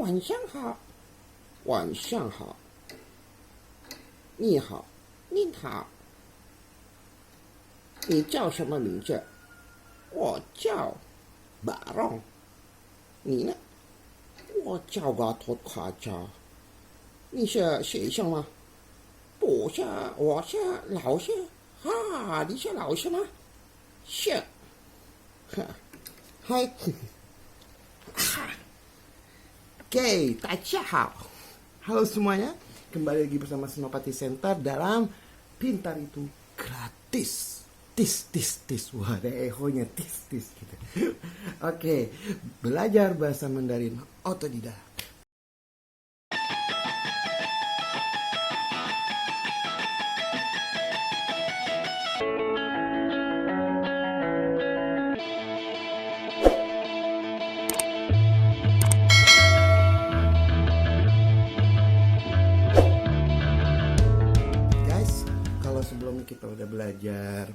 晚上好，晚上好，你好，您好，你叫什么名字？我叫马龙，你呢？我叫个托卡加。你是学生吗？不是，我是老师。啊，你是老师吗？是。嗨Oke, Tacha. Halo semuanya, kembali lagi bersama Senopati Center dalam Pintar Itu Gratis. Tis, tis, tis. Wah, ada ehonya tis, tis gitu. Oke, belajar bahasa Mandarin otodidak. Guys, kalau sebelum kita udah belajar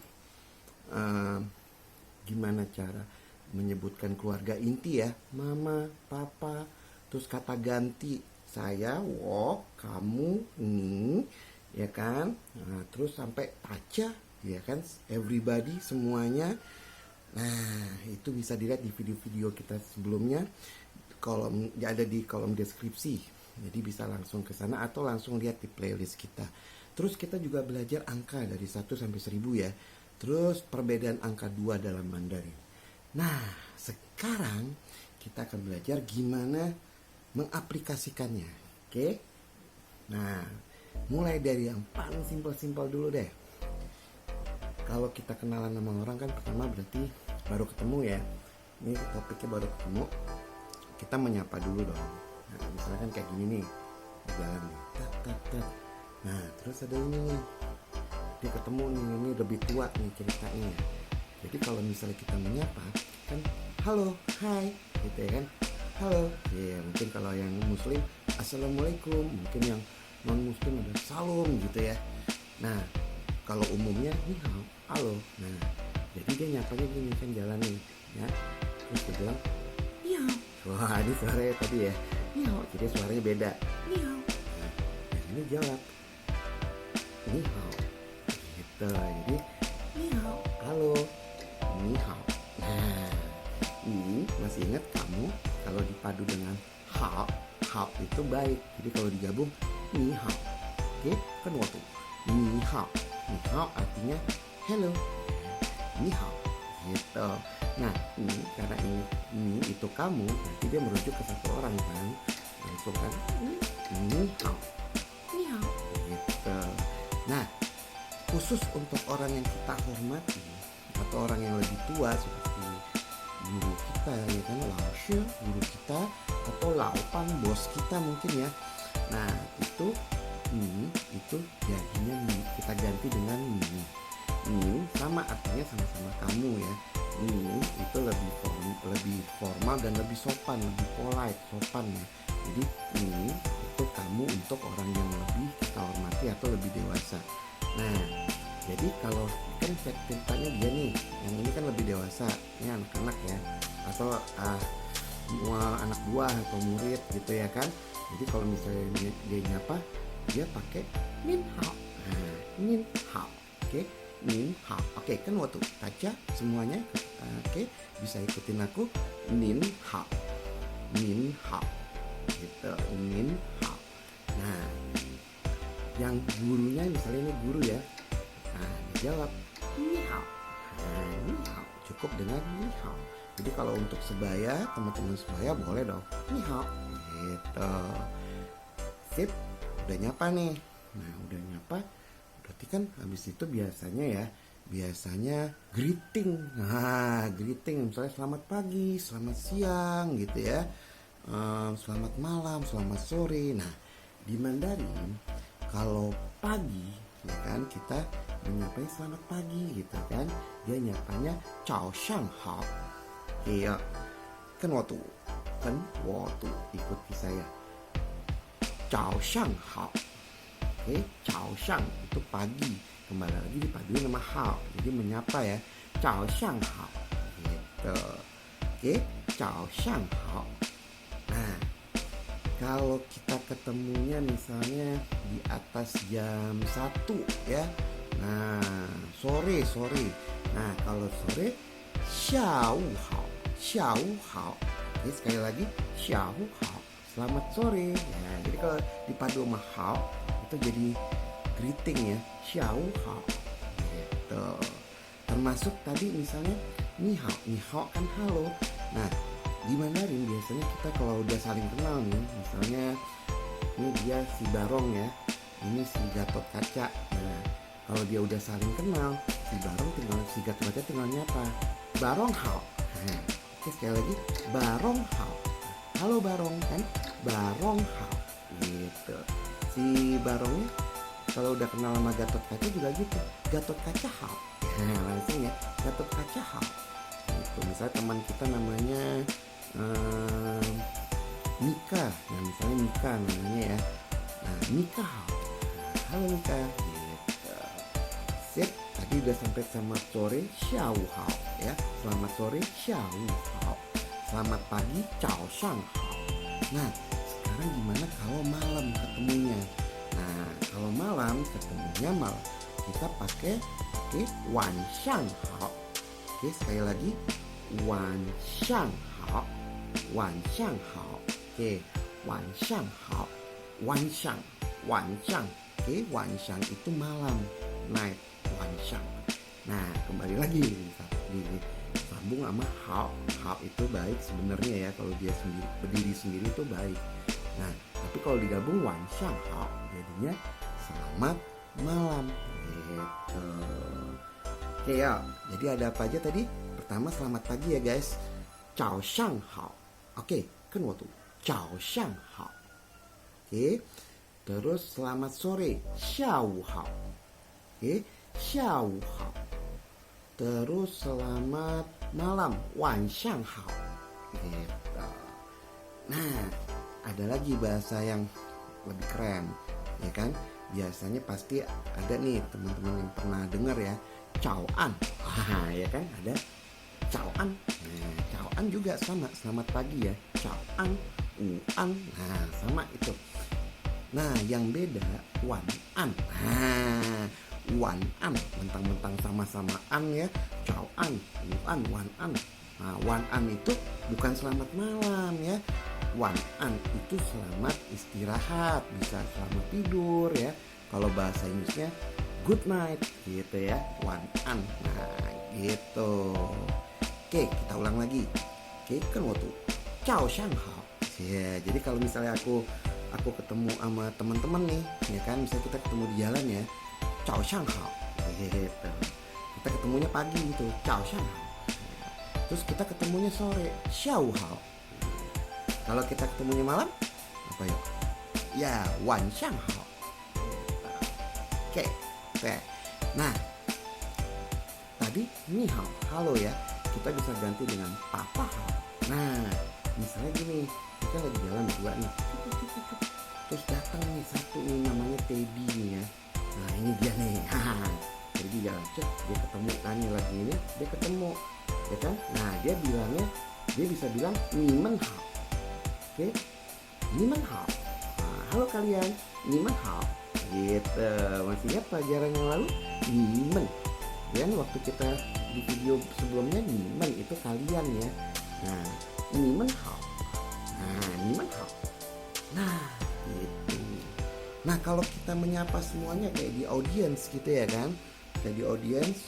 gimana cara menyebutkan keluarga inti ya, mama, papa, terus kata ganti saya, wo, kamu, ni, ya kan, nah, terus sampai taca, ya kan, everybody, semuanya. Nah, itu bisa dilihat di video-video kita sebelumnya, ada di kolom deskripsi, jadi bisa langsung ke sana atau langsung lihat di playlist kita. Terus kita juga belajar angka dari 1 sampai 1000 ya. Terus perbedaan angka 2 dalam Mandarin. Nah, sekarang kita akan belajar gimana mengaplikasikannya. Oke? Nah, mulai dari yang paling simpel-simpel dulu deh. Kalau kita kenalan sama orang kan pertama berarti baru ketemu ya. Ini topiknya baru ketemu. Kita menyapa dulu dong. Nah, misalnya kan kayak gini nih. Jalan nih. Tat, tat, tat. Nah, terus ada ini nih. Dia ketemu nih, ini lebih tua nih ceritanya. Jadi kalau misalnya kita menyapa kan halo, hai gitu ya kan, halo ya, mungkin kalau yang muslim assalamualaikum, mungkin yang non muslim ada salam gitu ya. Nah kalau umumnya nih halo. Nah jadi dia nyapanya gini kan, jalan nih ya, terus dia bilang miau. Wah ini suaranya tadi ya miau, jadi suaranya beda miau. Nah ini jawab ni hao gitu, jadi ni hao, halo, ni hao. Nah ini masih ingat kamu kalau dipadu dengan hao, hao itu baik, jadi kalau digabung ni hao, oke kan waktu ni hao artinya hello, ni hao gitu. Nah ini karena ini itu kamu, berarti dia merujuk ke satu orang kan, langsung kan ni hao gitu. Nah khusus untuk orang yang kita hormati atau orang yang lebih tua seperti guru kita ya kan, laoshi guru kita, atau laupan bos kita mungkin ya. Nah itu jadinya kita ganti dengan ni sama artinya sama-sama kamu ya. Ni itu lebih formal dan lebih sopan, lebih polite, sopan ya. Jadi ni itu kamu untuk orang yang lebih kita hormati atau lebih dewasa. Nah jadi kalau kan ceritanya dia nih, yang ini kan lebih dewasa, ini anak-anak ya, atau anak buah atau murid gitu ya kan. Jadi kalau misalnya dia nyapa, dia pakai min hao. Nah, min hao, oke, min hao, oke kan waktu kaca semuanya, oke bisa ikutin aku, min hao, gitu, min hao. Nah yang gurunya misalnya ini guru ya, nah dijawab ni hao. Nah ni hao cukup dengan ni hao. Jadi kalau untuk sebaya, teman-teman sebaya boleh dong ni hao gitu. Sip, udah nyapa nih. Nah udah nyapa, berarti kan habis itu biasanya greeting. Nah greeting misalnya selamat pagi, selamat siang gitu ya, selamat malam, selamat sore. Nah di Mandarin kalau pagi ya kan kita menyapanya selamat pagi gitu kan, dia nyapanya chao shang hao. Iya kan waktu ikuti saya chao shang hao. Oke, chao shang itu pagi, kembali lagi dipaduin sama hao, jadi menyapa ya chao shang hao gitu. Oke, chao shang hao. Nah kalau kita ketemunya misalnya di atas jam 1 ya. Nah, sore. Nah, kalau sore xiao hao. Oke, sekali lagi xiao hao. Selamat sore. Ya, jadi kalau dipadu sama hao itu jadi greeting ya, xiao hao. Gitu. Termasuk tadi misalnya ni hao kan halo. Nah, di Mandarin biasanya kita kalau udah saling kenal nih, misalnya ini dia si Barong ya, ini si Gatot Kaca. Nah, kalau dia udah saling kenal, si Gatot Kaca tinggal nyapa Barong hao. Nah, oke, sekali lagi Barong hao. Halo Barong kan, Barong hao gitu. Si Barongnya kalau udah kenal sama Gatot Kaca juga gitu, Gatot Kaca hao. Nah, langsung ya, Gatot Kaca hao. Gitu. Misalnya teman kita namanya Mika. Nah, misalnya Mika namanya ya. Nah, Mika hao. Halo Mika. Gitu. Sip, tadi udah sampai selamat sore, xiao hao ya. Selamat sore, xiao hao. Selamat pagi, chao shang hao. Nah, sekarang gimana kalau malam ketemunya? Nah, kalau malam ketemunya malam kita pakai wan shang hao. Oke, sekali lagi wan shang hao. Oke, wan shang hao. Wan shang. Oke, wan shang itu malam, night, wan shang. Nah, kembali lagi sambung sama hao. Hao itu baik sebenarnya ya, kalau dia sendiri berdiri sendiri itu baik. Nah, tapi kalau digabung wan shang hao jadinya selamat malam gitu. Oke ya, jadi ada apa aja tadi? Pertama selamat pagi ya guys, chao shang hao. Oke, kan waktu chao shang hao. Oke, terus selamat sore, xiao hao. Oke, xiao hao. Terus selamat malam, wan shang hao. Gitu. Nah, ada lagi bahasa yang lebih keren, ya kan? Biasanya pasti ada nih teman-teman yang pernah dengar ya, caoan. Ya kan, ada caoan. Nah, caoan juga sama, selamat pagi ya, caoan, uan. Nah, sama itu. Nah, yang beda wan an. Nah, wan an mentang-mentang sama-sama an ya, caoan, uan, wan an. Nah, wan an itu bukan selamat malam ya. Wan an itu selamat istirahat, bisa selamat tidur ya. Kalau bahasa Inggrisnya good night gitu ya, wan an. Nah, gitu. Oke, kita ulang lagi. Oke, kan waktu chao shang hao. Ya, jadi kalau misalnya aku ketemu sama teman-teman nih, ya kan, misalnya kita ketemu di jalan ya, chao shang hao. Gitu. Kita ketemunya pagi gitu, chao shang hao. Terus kita ketemunya sore, xiao hao. Kalau kita ketemunya malam, apa ya? Ya, wan shang hao. Oke. Nah, tadi ni hao, halo ya. Kita bisa ganti dengan papa hao. Nah, misalnya gini, kita lagi jalan berdua nih. Terus datang nih satu nih namanya Teddy nih ya. Nah, ini dia nih. Jadi jalan cek, dia ketemu kan nih lagi ini, dia ketemu, ya kan? Nah, dia bisa bilang nimen hao. Oke, nimen hao. Nah, halo kalian, nimen hao. Gitu. Masih ingat pelajaran yang lalu? Nimen. Dan waktu kita di video sebelumnya nimen itu kalian ya. Nah, nimen hao. Nah, nimen hao. Nah, gitu. Nah, kalau kita menyapa semuanya kayak di audience gitu ya kan, kayak di audience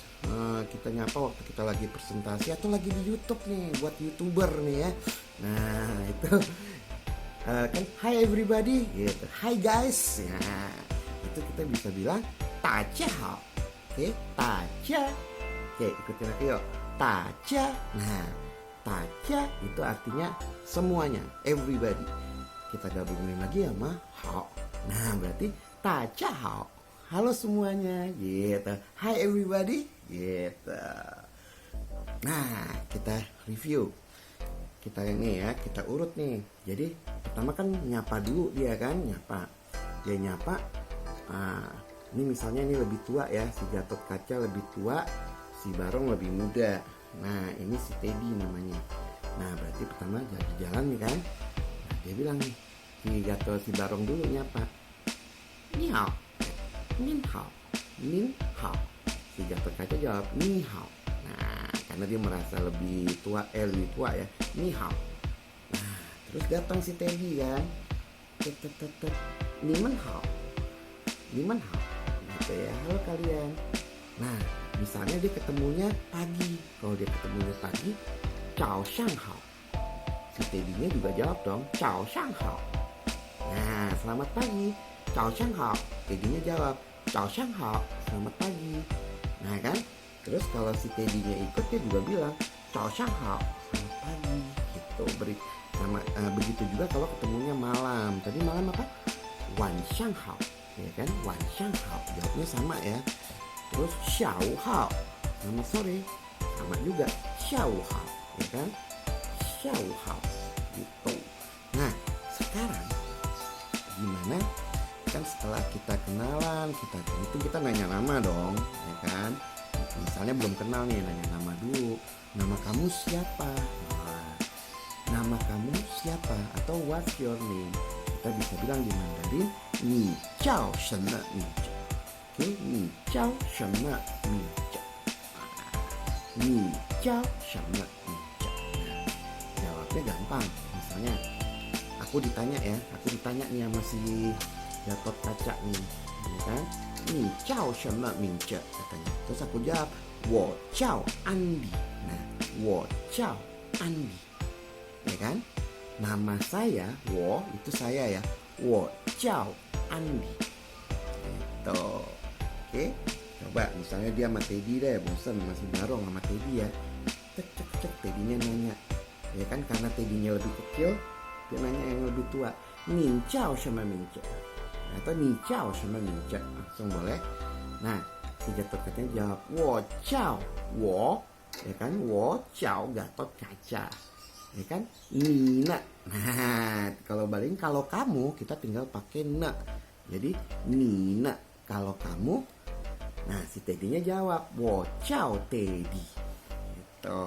kita nyapa waktu kita lagi presentasi atau lagi di YouTube nih buat YouTuber nih ya. Nah, itu kan hi everybody gitu, hi guys. Nah, itu kita bisa bilang taja hao. Oke, taja. Oke, ikutin aku yuk, taja. Nah, taja itu artinya semuanya, everybody. Kita gabungin lagi sama hao. Nah, berarti taja hao. Halo semuanya, gitu. Hi everybody, gitu. Nah, kita review. Kita ini ya, kita urut nih. Jadi pertama kan nyapa dulu dia kan, nyapa. Dia nyapa. Ini misalnya ini lebih tua ya, si Gatot Kaca lebih tua, si Barong lebih muda. Nah, ini si Teddy namanya. Nah, berarti pertama jadi jalan nih kan. Nah, dia bilang nih, si Barong dulu nyapa. Ni hao. Nin hao. Nin hao. Si Gatot Kaca jawab ni hao. Nah, karena dia merasa lebih tua ya. Ni hao. Nah, terus datang si Teddy kan. Ni men hao. Ni men hao. Gitu ya. Halo kalian. Nah, misalnya dia ketemunya pagi. Kalau dia ketemunya pagi, Cao Shang Hao. Si Teddy-nya juga jawab dong, Cao Shang Hao. Nah, selamat pagi, Cao Shang Hao. Teddy-nya jawab, Cao Shang Hao, selamat pagi. Nah kan, terus kalau si Teddy-nya ikut, dia juga bilang, Cao Shang Hao, selamat pagi. Gitu, begitu juga kalau ketemunya malam. Tadi malam apa? Wan Shang Hao, ya kan? Wan Shang Hao, jawabnya sama ya. Terus Xiao Hao, selamat sore, sama juga Xiao Hao, ya kan? Xiao Hao, gitu. Nah, sekarang gimana? Kan setelah kita kenalan, kita nanya nama dong, ya kan? Misalnya belum kenal nih, nanya nama dulu. Nama kamu siapa? Nah, nama kamu siapa? Atau what's your name? Kita bisa bilang di Mandarin, Ni Jiao Shenme Mingzhe. Oke, Ni Jiao Shenme Mingzhe. Ni Jiao Shenme Mingzhe. Jawabnya gampang. Misalnya, aku ditanya nih sama si Gatot Kaca nih, ya kan? Ni Jiao Shenme Mingzhe katanya. Terus aku jawab, Wo Jiao Andi. Nah, Wo Jiao Andi, ya kan? Nama saya, Wo itu saya ya, Wo Jiao Andi. Gitu. Oke, coba misalnya dia sama Teddy deh, bosan masih Barong sama Teddy ya. Cek Teddy-nya nanya, ya kan? Karena Teddy-nya lebih kecil, dia nanya yang lebih tua, Nin Jiao Shenme Mingzhe atau Ni Jiao Shenme Mingzhe, langsung boleh. Nah, si Gatot Kaca jawab, Wo Jiao, Wo, ya kan? Wo Jiao Gatot Kaca, ya kan? Nina. Nah, kalau kamu kita tinggal pakai na. Jadi Nina. Kalau kamu, nah si Teddy-nya jawab, Wo Jiao Teddy. Gitu.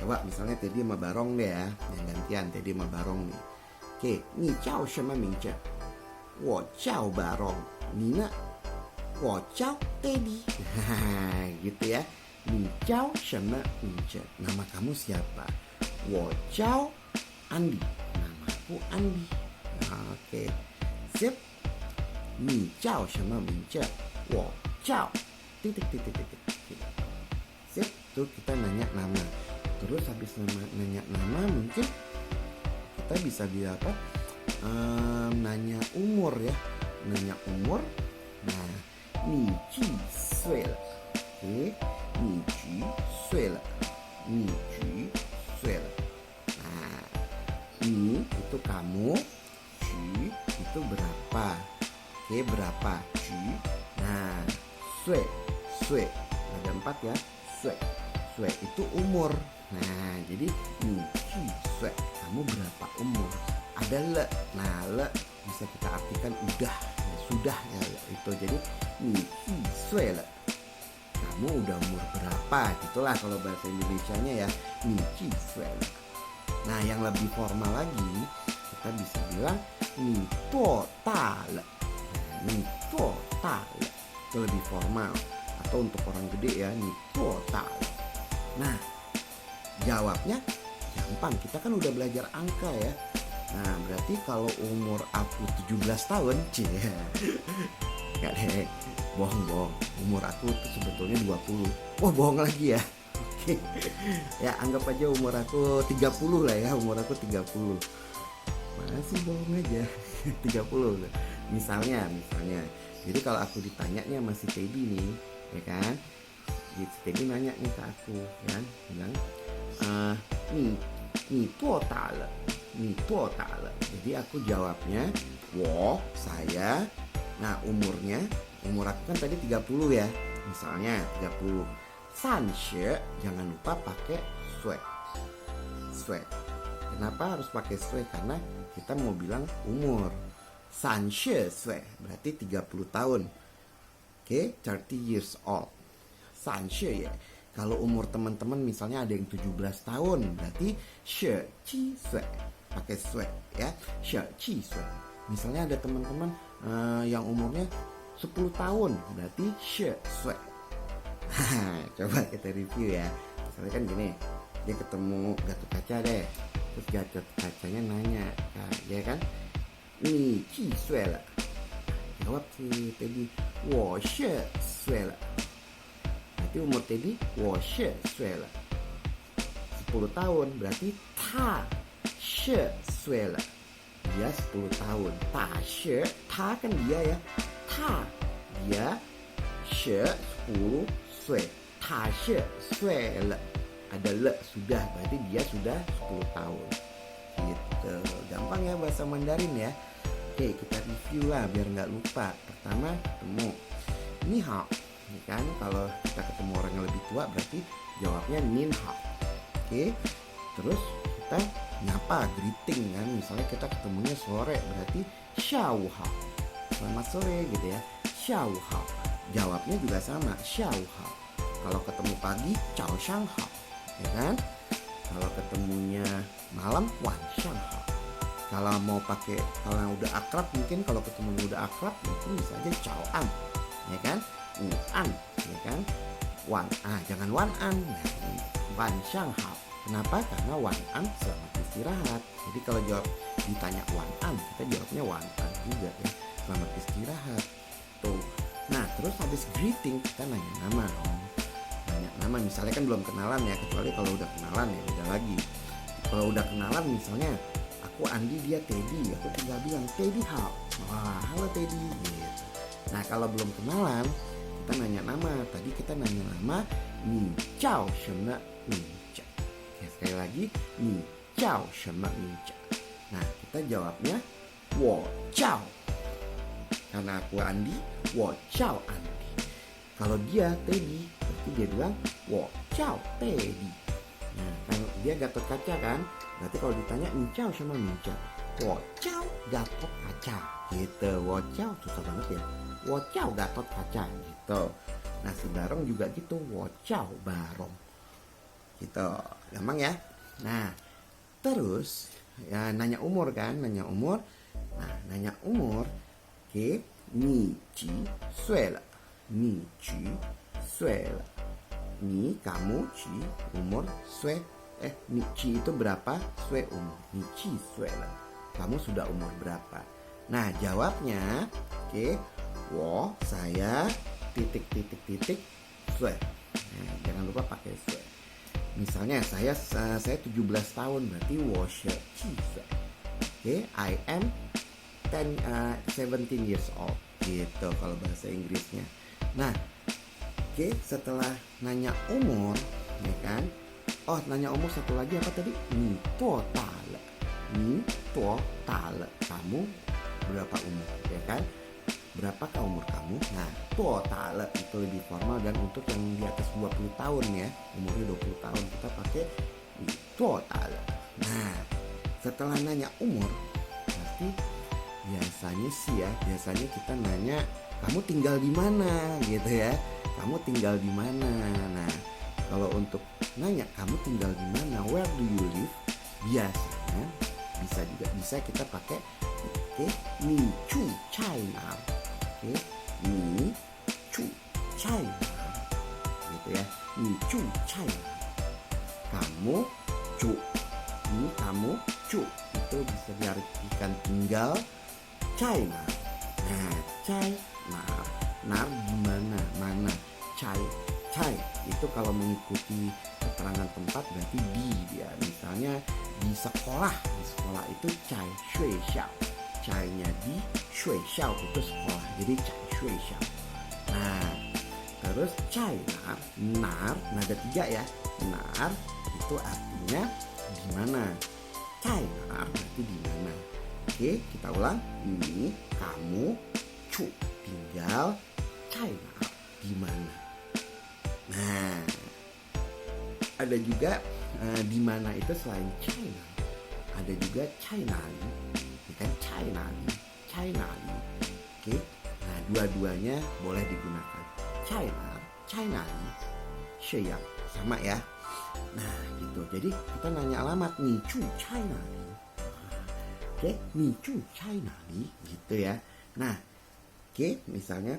Coba misalnya Teddy sama Barong deh ya, yang gantian Teddy sama Barong nih. Oke, Ni Jiao Shenme Mingzhe? Wo Jiao Barong. Nina, Wo Jiao Teddy. Gitu ya. Ni Jiao Shenme Mingzhe? Nama kamu siapa? Wo Jiao Andi. Namaku Andi. Oke. Sip. Ni Jiao Shenme Mingzhe? Wo Jiao titik. Sip. Tuh kita nanya nama. Terus habis nanya nama mungkin kita bisa nanya umur ya. Nanya umur. Nah, Ni ji sui le. Oke. Ni ji sui le. Ni ji sui le. Nah, ni itu kamu, ji itu berapa. Oke, berapa ji. Nah, sui ada 4 ya. Sui itu umur. Nah, jadi ni ji sui, kamu berapa umur. Ada le. Nah, le bisa kita artikan udah, ya, sudah ya itu. Jadi ni ji sui le, kamu udah umur berapa, gitulah kalau bahasa Indonesianya ya, ni ji sui le. Nah, yang lebih formal lagi kita bisa bilang ni tuo ta le. Ni tuo ta le itu lebih formal. Atau untuk orang gede ya, ni tuo ta le. Nah, jawabnya gampang, kita kan udah belajar angka ya. Nah, berarti kalau umur aku 17 tahun, Gak deh, bohong. Umur aku tuh sebetulnya 20. Wah, bohong lagi ya. Oke. Ya, anggap aja umur aku 30 lah ya, umur aku 30. Masih bohong aja. 30. Misalnya. Jadi kalau aku ditanya nih sama si Teddy nih, ya kan? Si Teddy nanya nih ke aku, ya kan? Bilang, ni tuo ta le. Jadi aku jawabnya, wo, saya. Nah, umur aku kan tadi 30 ya. Misalnya 30. Sanxue, jangan lupa pakai sui. Kenapa harus pakai sui? Karena kita mau bilang umur. Sanxue sui berarti 30 tahun. Oke, 30 years old. Sanxue ya. Kalau umur teman-teman misalnya ada yang 17 tahun, berarti 17 sui. pakai sui ya. 17岁. Misalnya ada teman-teman yang umurnya 10 tahun, berarti 10岁. Coba kita review ya. Misalnya kan gini, dia ketemu Gatot Kaca deh, terus Gatot Kacanya nanya, ya kan, "Ni 几岁了?" Jawab si Teddy, 我10岁了. Berarti umur Teddy 我10岁了. 10 tahun, berarti 他10岁了. Dia 10 tahun. 大10, ta kan dia ya. Dia 10 岁. 他10岁了. Ada le sudah, berarti dia sudah 10 tahun. Gitu. Gampang ya bahasa Mandarin ya. Oke, kita review lah biar nggak lupa. Pertama ketemu ni hao, ya kan? Kalau kita ketemu orang yang lebih tua berarti jawabnya nin hao. Oke, terus kita nyapa, greeting kan? Misalnya kita ketemunya sore berarti xiao hao, selamat sore gitu ya. Xiao hao, jawabnya juga sama, xiao hao. Kalau ketemu pagi, chao shang hao, ya kan? Kalau ketemunya malam, wan shang hao. Kalau mau pakai, kalau yang udah akrab mungkin, kalau ketemu yang udah akrab mungkin bisa aja chao an, ya kan? An, ya kan? Wan, jangan wan an, wan shang hao. Kenapa? Karena wan an selamat istirahat. Jadi kalau jawab ditanya wan an, kita jawabnya wan an juga ya, selamat istirahat. Tuh. Nah, terus habis greeting kita nanya nama dong. Nanya nama, misalnya kan belum kenalan ya, kecuali kalau udah kenalan ya beda lagi. Kalau udah kenalan misalnya aku Andi, dia Teddy, aku tinggal bilang Teddy hao. Wah, halo Teddy gitu. Nah, kalau belum kenalan kita nanya nama. Tadi kita nanya nama, ni jiao sheme ming zhe. Ya, sekali lagi, ni jiao sheme ming zhe. Nah, kita jawabnya wo jiao. Karena aku Andi, wo jiao Andi. Kalau dia Teddy, berarti dia bilang wo jiao Teddy. Nah, kan dia Gatot Kaca kan? Berarti kalau ditanya ni jiao sama ni jiao, wo jiao Gatot Kaca gitu. Wo jiao susah banget ya. Wo jiao Gatot Kaca gitu. Nah, si Barong juga gitu, wo jiao Barong gitu. Gampang ya. Nah, terus ya nanya umur kan, nanya umur. Nah, nanya umur, oke, ni ji sui le. Ni ji sui le. Ni kamu ji umur sui. Ni ji itu berapa? Sui umur. Ni ji sui le. Kamu sudah umur berapa? Nah, jawabnya, oke, wo saya titik sui. Nah, jangan lupa pakai sui. Misalnya saya 17 tahun, berarti wo shi ji sui. Oke, I am 17 years old gitu kalau bahasa Inggrisnya. Nah, oke, setelah nanya umur, ya kan? Oh, nanya umur satu lagi apa tadi? Ni tuo ta le. Ni tuo ta le. Kamu berapa umur, ya kan? Berapakah umur kamu? Nah, tuo ta le itu lebih formal, dan untuk yang di atas 20 tahun ya, umurnya 20 tahun kita pakai ni tuo ta le. Nah, setelah nanya umur, pasti biasanya kita nanya kamu tinggal di mana gitu ya. Kamu tinggal di mana? Nah, kalau untuk nanya kamu tinggal di mana, where do you live? Biasanya bisa kita pakai ni chu China. Oke, ni chu China. Gitu ya. Ni chu China. Kamu chu. Ini kamu chu. Itu bisa diartikan tinggal China. Nah, China. Nar gimana? Mana? Chai itu kalau mengikuti keterangan tempat berarti di dia. Misalnya di sekolah itu cai shui xiao. Cai-nya di, shui xiao itu sekolah. Jadi cai shui xiao. Nah, terus cai nar ada 3 ya. Nar itu artinya di mana. Cai nar berarti di mana. Oke, kita ulang. Ini kamu cu tinggal China di mana. Nah, ada juga di mana itu selain China, ada juga China, bukan China. Oke, nah dua-duanya boleh digunakan. China, Sheyang sama ya. Nah gitu. Jadi kita nanya alamat nih, cu China. Oke, ni cu cai nali gitu ya. Nah, oke, misalnya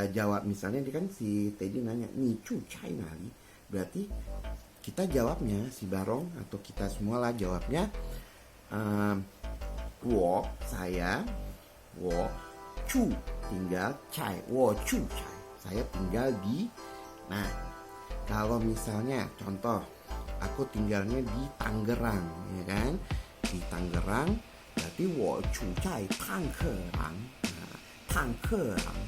jawab misalnya dia kan si Teddy nanya ni cu cai nali, berarti kita jawabnya si Barong atau kita semua lah jawabnya wo saya, wo cu tinggal cai, wo cu cai saya tinggal di. Nah, kalau misalnya contoh aku tinggalnya di Tangerang, ya kan? Di Tangerang, berarti wo cu cai Tangerang. Nah, Tangerang.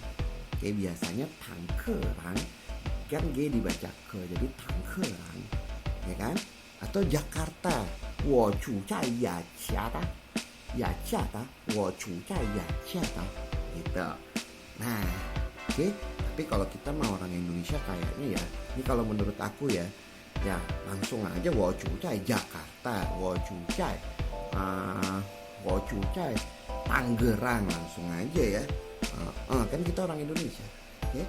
Oke, biasanya Tangerang kan G dibaca ke, jadi Tangerang, ya kan? Atau Jakarta, wo cu cai Yachiata. Yachiata, wo cu cai Yachiata. Gitu. Nah, oke. Tapi kalau kita mau orang Indonesia kayaknya ya, ini kalau menurut aku ya langsung aja wo cu cai Jakarta, wo cu cai Tangerang, langsung aja ya. Kan kita orang Indonesia, oke?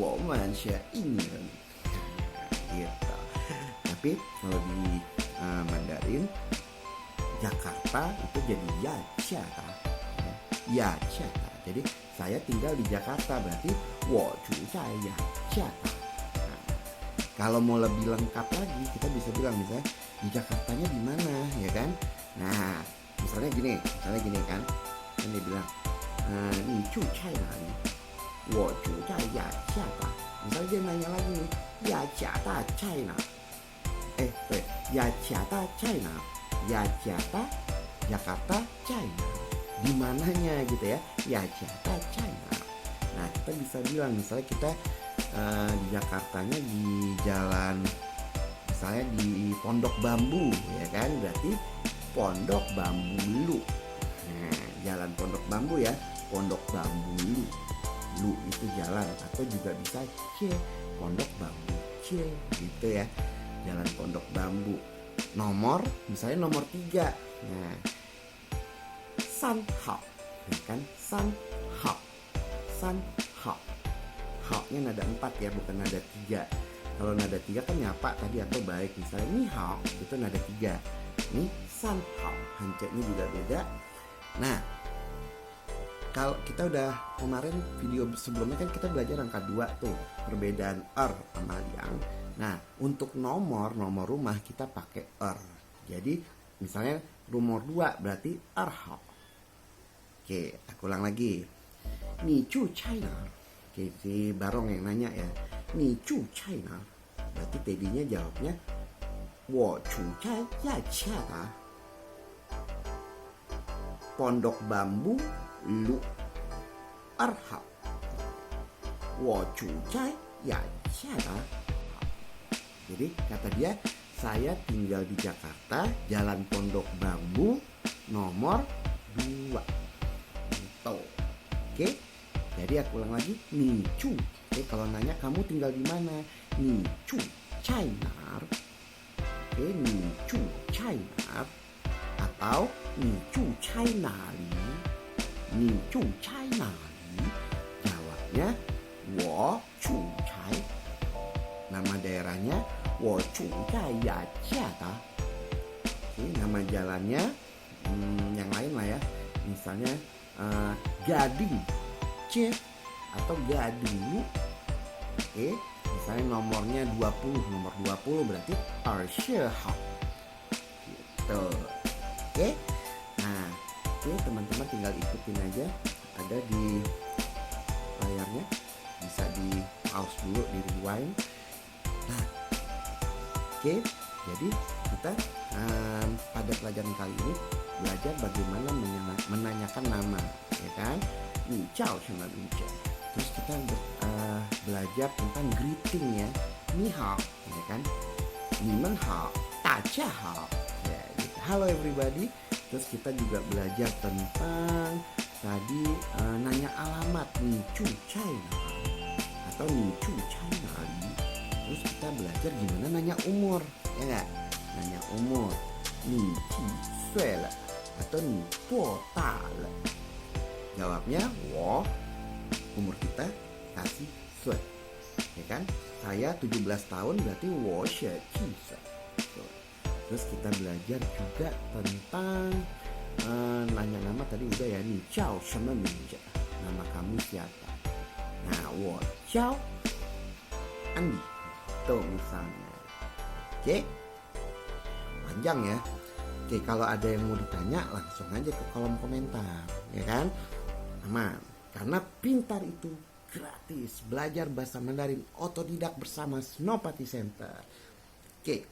Wo man xie Ingren, gitu. Tapi kalau di Mandarin Jakarta itu jadi Yachiata, Yachiata. Jadi saya tinggal di Jakarta, berarti wo cu cai Yachiata. Kalau mau lebih lengkap lagi, kita bisa bilang misalnya di Jakartanya di mana, ya kan? Nah, misalnya gini kan, dia bilang, ni cu cai nali, wo cu cai Yachiata. Misalnya dia nanya lagi nih, Yachiata China, Yachiata China, Yachiata Jakarta China, di mananya gitu ya, Yachiata China. Nah, kita bisa bilang misalnya kita di Jakartanya di jalan, misalnya di Pondok Bambu, ya kan, berarti Pondok Bambu Lu. Nah, jalan Pondok Bambu ya, Pondok Bambu Lu. Lu itu jalan, atau juga bisa C, Pondok Bambu C, gitu ya, jalan Pondok Bambu. Nomor, misalnya nomor 3. Nah, San Hao, ya kan, San Hao, San Hao. Hao-nya nada 4 ya, bukan nada 3. Kalau nada 3 kan nyapa tadi atau baik, misalnya ni hao itu nada 3. Ini san hao, hancurnya juga beda. Nah, kalau kita udah kemarin video sebelumnya kan kita belajar angka 2 tuh, perbedaan er sama yang. Nah, untuk nomor rumah kita pakai er. Jadi misalnya nomor 2 berarti er hao. Oke, aku ulang lagi. Ni cu China. Oke, si Barong yang nanya ya, ni cu China, berarti Teddy-nya jawabnya wo cu cai Yachiata, Pondok Bambu Lu er hao, wo cu cai Yachiata. Jadi kata dia, saya tinggal di Jakarta, Jalan Pondok Bambu nomor 2. Gitu. Oke? Jadi aku ulang lagi, ni cu. Oke, kalau nanya kamu tinggal di mana? Ni cu China. Oke, ni cu China. Atau ni cu China li. Ni cu China li. Jawabnya wo cu cai. Nama daerahnya wo cu cai Yachiata. Oke, nama jalannya yang lain lah ya. Misalnya Gading C atau Gading Lu. Oke, misalnya nomornya 20, nomor 20 berarti Arshihao. Gitu. Oke. Nah, oke, teman-teman tinggal ikutin aja, ada di layarnya. Bisa di pause dulu, di rewind. Nah, oke, jadi kita pada pelajaran kali ini belajar bagaimana menanyakan nama, ya kan? Ni ciao sama ni ciao. Terus kita belajar tentang greeting ya, ni hao, ya kan? Ni men hao, da jia hao. Ya, gitu. Halo everybody. Terus kita juga belajar tentang tadi nanya alamat, ni cu cai atau ni cu cai nali. Terus kita belajar gimana nanya umur, ya nggak? Nanya umur, ni qi sui le atau ni duo da le. Jawabnya wo, umur kita kasih sui, ya kan? Saya 17 tahun berarti wo xie qi sui. Terus kita belajar juga tentang nanya tadi udah ya. Ni ciao sama minja. Nama kamu siapa? Nah, wo ciao Andi. Tuh misalnya. Oke. Panjang ya. Oke, kalau ada yang mau ditanya langsung aja ke kolom komentar, ya kan? Aman. Karena pintar itu gratis. Belajar bahasa Mandarin otodidak bersama Senopati Center. Oke.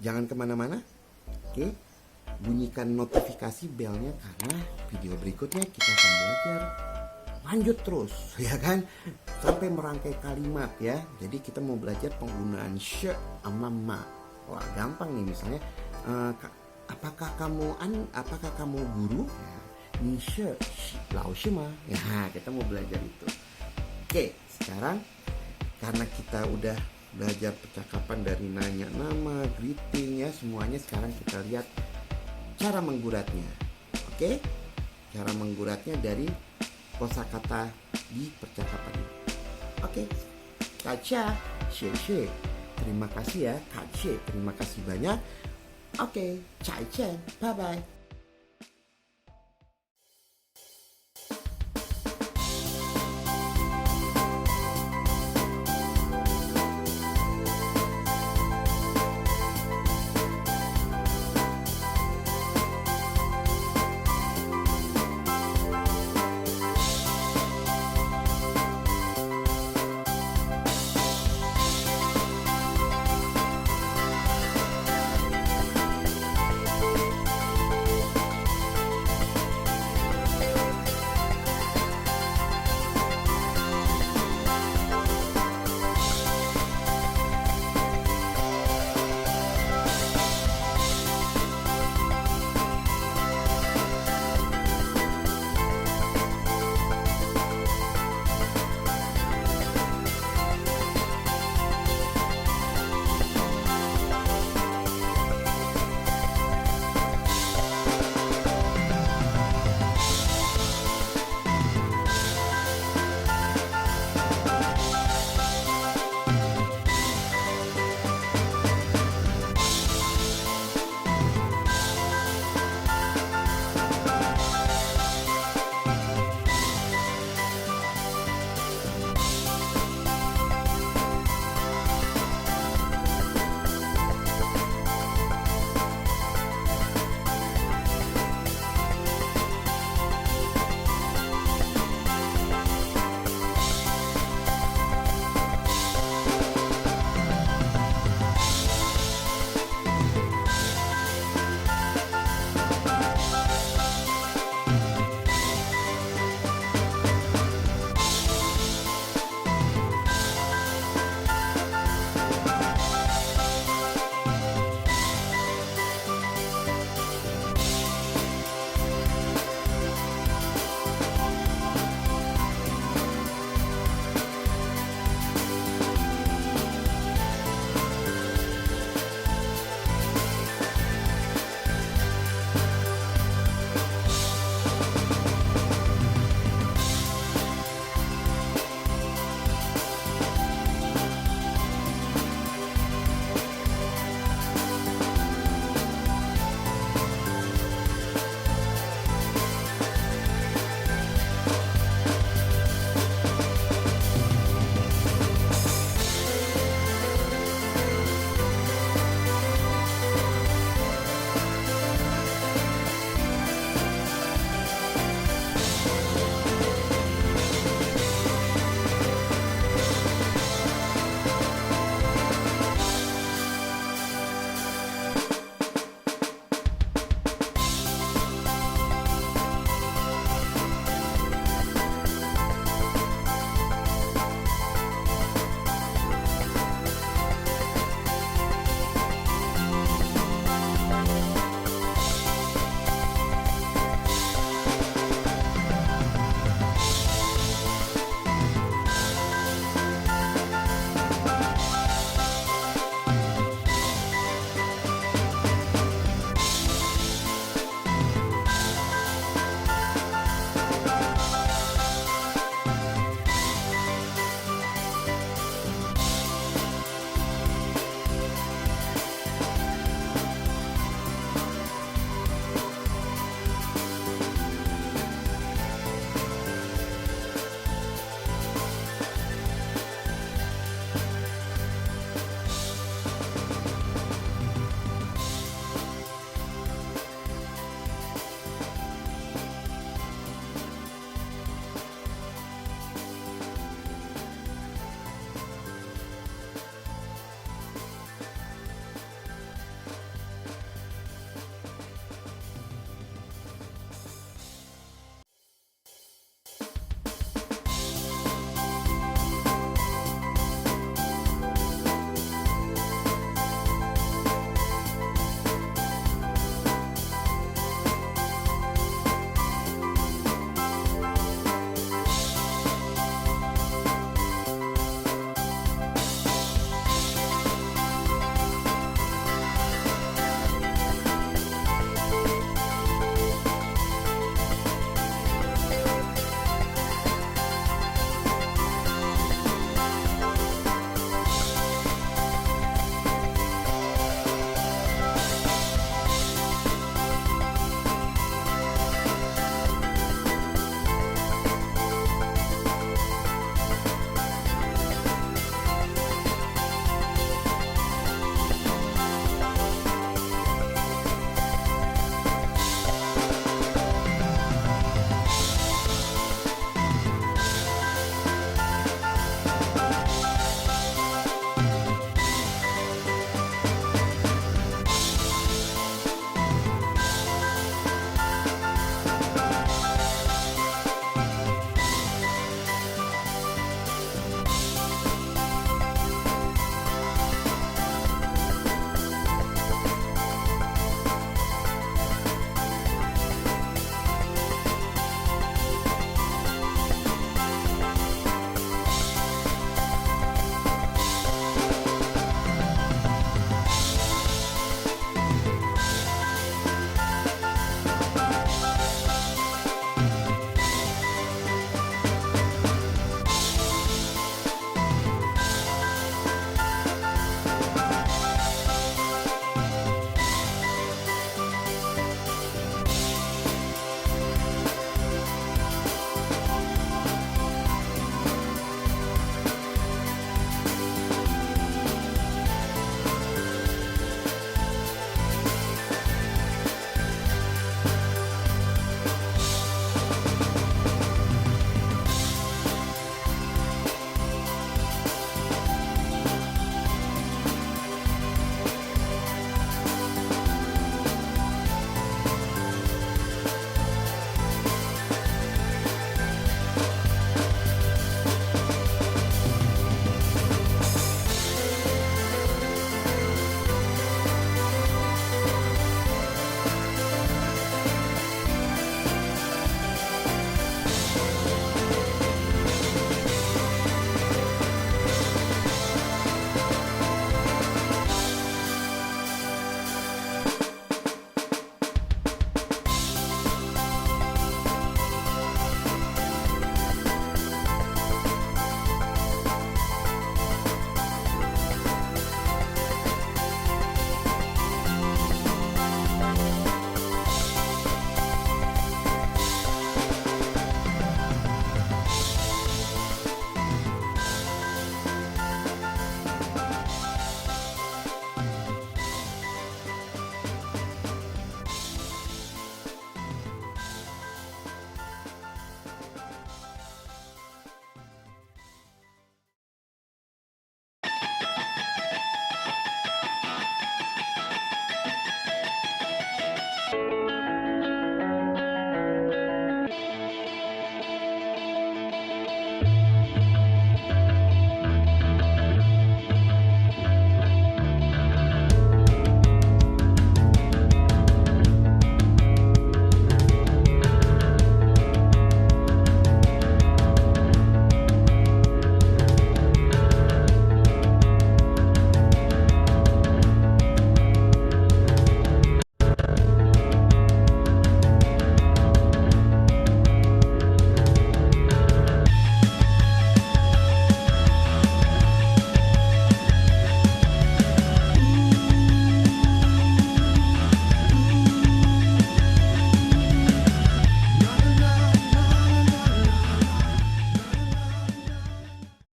Jangan kemana-mana. Oke. Bunyikan notifikasi belnya karena video berikutnya kita akan belajar lanjut terus, ya kan? Sampai merangkai kalimat ya. Jadi kita mau belajar penggunaan she sama ma. Wah, gampang nih misalnya apakah kamu guru? Ya, ni she lao shi ma. Ya, kita mau belajar itu. Oke, sekarang karena kita udah belajar percakapan dari nanya nama, greeting ya, semuanya sekarang kita lihat cara mengguratnya. Oke? Cara mengguratnya dari kosakata di percakapan ini. Oke. Kaca, xie. Terima kasih ya, kace. Terima kasih banyak. Oke, cai chen. Bye bye.